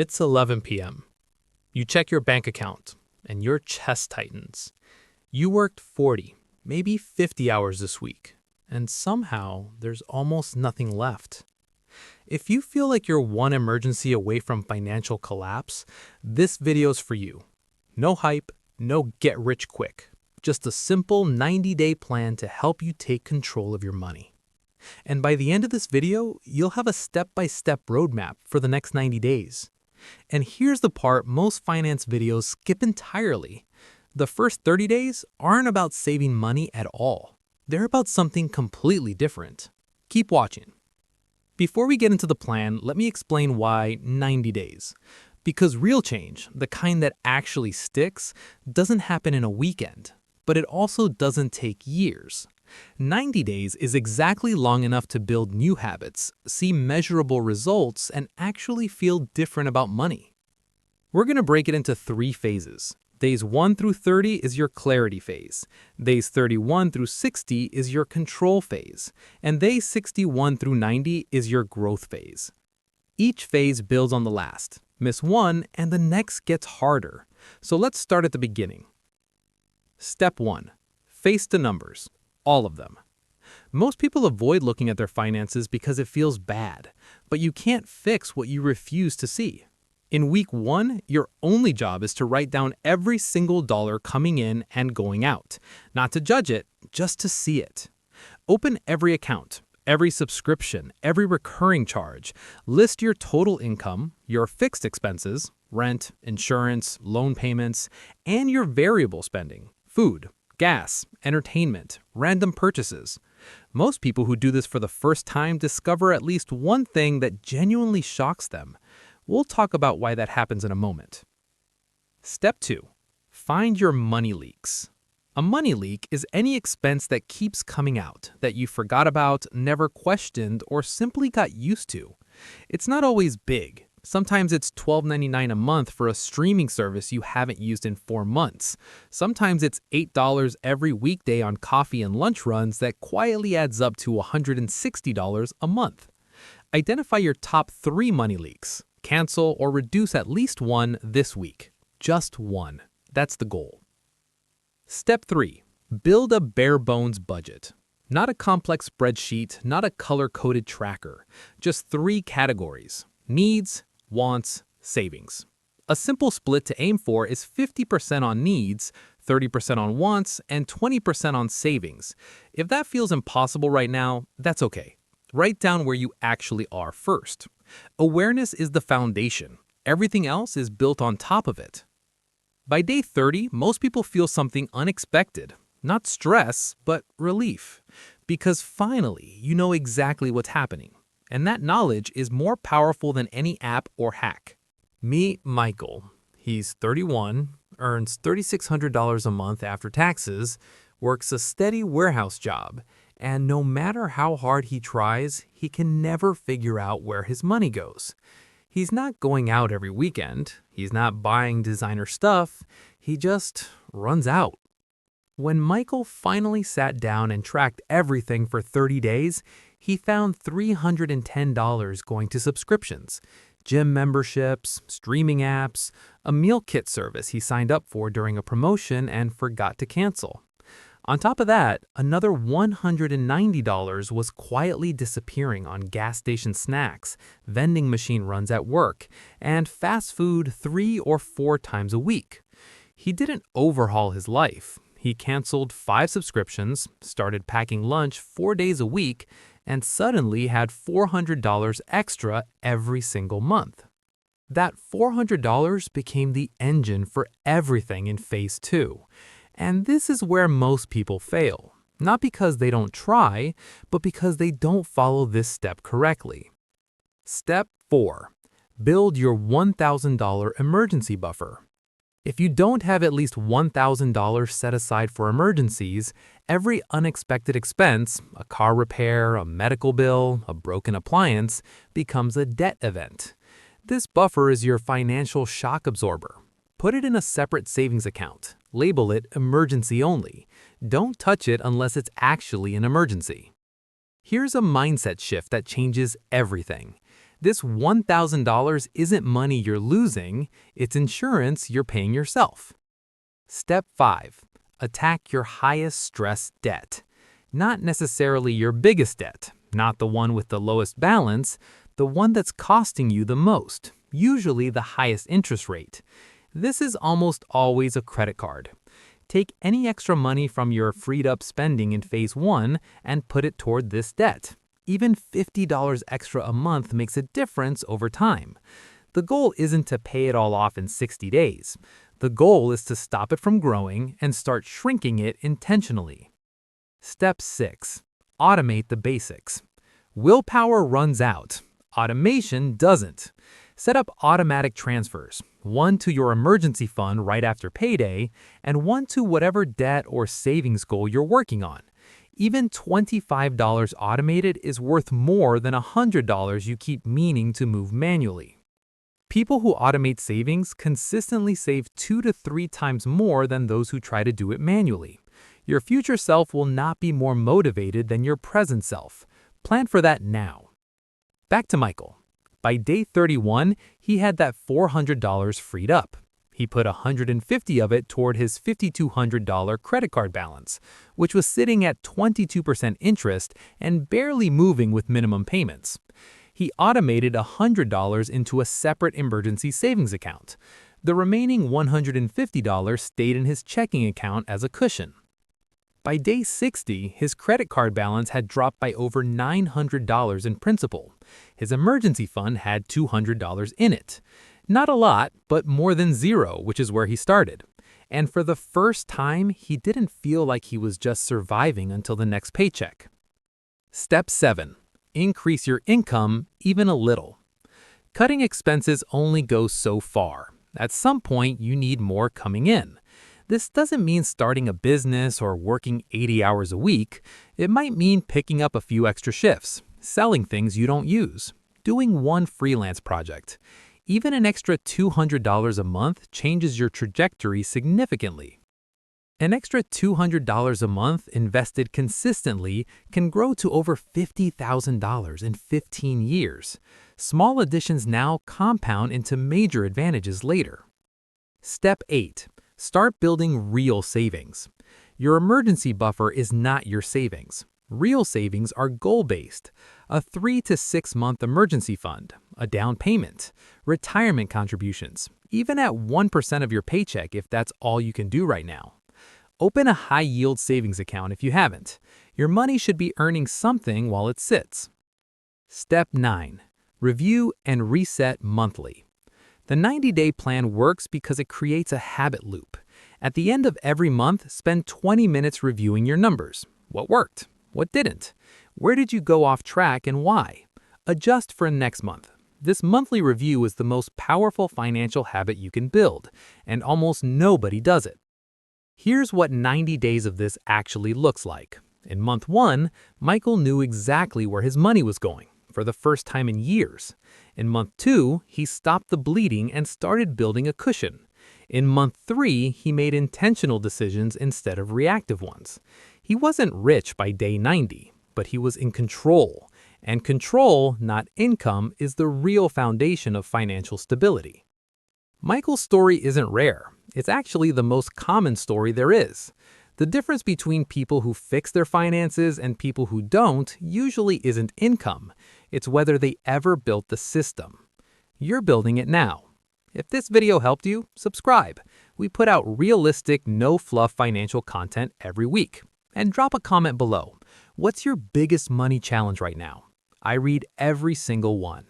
It's 11 p.m. You check your bank account, and your chest tightens. You worked 40, maybe 50 hours this week, and somehow there's almost nothing left. If you feel like you're one emergency away from financial collapse, this video's for you. No hype, no get rich quick. Just a simple 90-day plan to help you take control of your money. And by the end of this video, you'll have a step-by-step roadmap for the next 90 days. And here's the part most finance videos skip entirely. The first 30 days aren't about saving money at all. They're about something completely different. Keep watching. Before we get into the plan, let me explain why 90 days. Because real change, the kind that actually sticks, doesn't happen in a weekend, but it also doesn't take years. 90 days is exactly long enough to build new habits, see measurable results, and actually feel different about money. We're going to break it into 3 phases. Days 1 through 30 is your clarity phase. Days 31 through 60 is your control phase. And days 61 through 90 is your growth phase. Each phase builds on the last. Miss one, and the next gets harder. So let's start at the beginning. Step 1. Face the numbers. All of them. Most people avoid looking at their finances because it feels bad, but you can't fix what you refuse to see. In week 1, your only job is to write down every single dollar coming in and going out. Not to judge it, just to see it. Open every account, every subscription, every recurring charge. List your total income, your fixed expenses, rent, insurance, loan payments, and your variable spending, food, gas, entertainment, random purchases. Most people who do this for the first time discover at least one thing that genuinely shocks them. We'll talk about why that happens in a moment. Step 2. Find your money leaks. A money leak is any expense that keeps coming out, that you forgot about, never questioned, or simply got used to. It's not always big. Sometimes it's $12.99 a month for a streaming service you haven't used in 4 months. Sometimes it's $8 every weekday on coffee and lunch runs that quietly adds up to $160 a month. Identify your top 3 money leaks. Cancel or reduce at least one this week. Just one. That's the goal. Step 3. Build a bare-bones budget. Not a complex spreadsheet, not a color-coded tracker. Just 3 categories. Needs, wants, savings. A simple split to aim for is 50% on needs, 30% on wants, and 20% on savings. If that feels impossible right now, that's okay. Write down where you actually are first. Awareness is the foundation. Everything else is built on top of it. By day 30, most people feel something unexpected. Not stress, but relief. Because finally, you know exactly what's happening. And that knowledge is more powerful than any app or hack. Meet Michael. He's 31, earns $3,600 a month after taxes, works a steady warehouse job, and no matter how hard he tries, he can never figure out where his money goes. He's not going out every weekend. He's not buying designer stuff. He just runs out. When Michael finally sat down and tracked everything for 30 days, he found $310 going to subscriptions, gym memberships, streaming apps, a meal kit service he signed up for during a promotion and forgot to cancel. On top of that, another $190 was quietly disappearing on gas station snacks, vending machine runs at work, and fast food 3 or 4 times a week. He didn't overhaul his life. He canceled 5 subscriptions, started packing lunch 4 days a week, and suddenly had $400 extra every single month. That $400 became the engine for everything in phase 2. And this is where most people fail. Not because they don't try, but because they don't follow this step correctly. Step 4. Build your $1,000 emergency buffer. If you don't have at least $1,000 set aside for emergencies, every unexpected expense, a car repair, a medical bill, a broken appliance, becomes a debt event. This buffer is your financial shock absorber. Put it in a separate savings account. Label it emergency only. Don't touch it unless it's actually an emergency. Here's a mindset shift that changes everything. This $1,000 isn't money you're losing, it's insurance you're paying yourself. Step 5. Attack your highest stress debt. Not necessarily your biggest debt, not the one with the lowest balance, the one that's costing you the most, usually the highest interest rate. This is almost always a credit card. Take any extra money from your freed-up spending in phase 1 and put it toward this debt. Even $50 extra a month makes a difference over time. The goal isn't to pay it all off in 60 days. The goal is to stop it from growing and start shrinking it intentionally. Step 6. Automate the basics. Willpower runs out. Automation doesn't. Set up automatic transfers, one to your emergency fund right after payday, and one to whatever debt or savings goal you're working on. Even $25 automated is worth more than $100 you keep meaning to move manually. People who automate savings consistently save 2 to 3 times more than those who try to do it manually. Your future self will not be more motivated than your present self. Plan for that now. Back to Michael. By day 31, he had that $400 freed up. He put $150 of it toward his $5,200 credit card balance, which was sitting at 22% interest and barely moving with minimum payments. He automated $100 into a separate emergency savings account. The remaining $150 stayed in his checking account as a cushion. By day 60, his credit card balance had dropped by over $900 in principal. His emergency fund had $200 in it. Not a lot, but more than zero, which is where he started. And for the first time, he didn't feel like he was just surviving until the next paycheck. Step 7. Increase your income even a little. Cutting expenses only goes so far. At some point, you need more coming in. This doesn't mean starting a business or working 80 hours a week. It might mean picking up a few extra shifts, selling things you don't use, doing one freelance project. Even an extra $200 a month changes your trajectory significantly. An extra $200 a month invested consistently can grow to over $50,000 in 15 years. Small additions now compound into major advantages later. Step 8. Start building real savings. Your emergency buffer is not your savings. Real savings are goal-based. A 3 to 6 month emergency fund, a down payment, retirement contributions, even at 1% of your paycheck if that's all you can do right now. Open a high-yield savings account if you haven't. Your money should be earning something while it sits. Step 9. Review and reset monthly. The 90-day plan works because it creates a habit loop. At the end of every month, spend 20 minutes reviewing your numbers. What worked? What didn't? Where did you go off track and why? Adjust for next month. This monthly review is the most powerful financial habit you can build, and almost nobody does it. Here's what 90 days of this actually looks like. In month 1, Michael knew exactly where his money was going, for the first time in years. In month 2, he stopped the bleeding and started building a cushion. In month 3, he made intentional decisions instead of reactive ones. He wasn't rich by day 90, but he was in control. And control, not income, is the real foundation of financial stability. Michael's story isn't rare. It's actually the most common story there is. The difference between people who fix their finances and people who don't usually isn't income. It's whether they ever built the system. You're building it now. If this video helped you, subscribe. We put out realistic, no-fluff financial content every week. And drop a comment below. What's your biggest money challenge right now? I read every single one.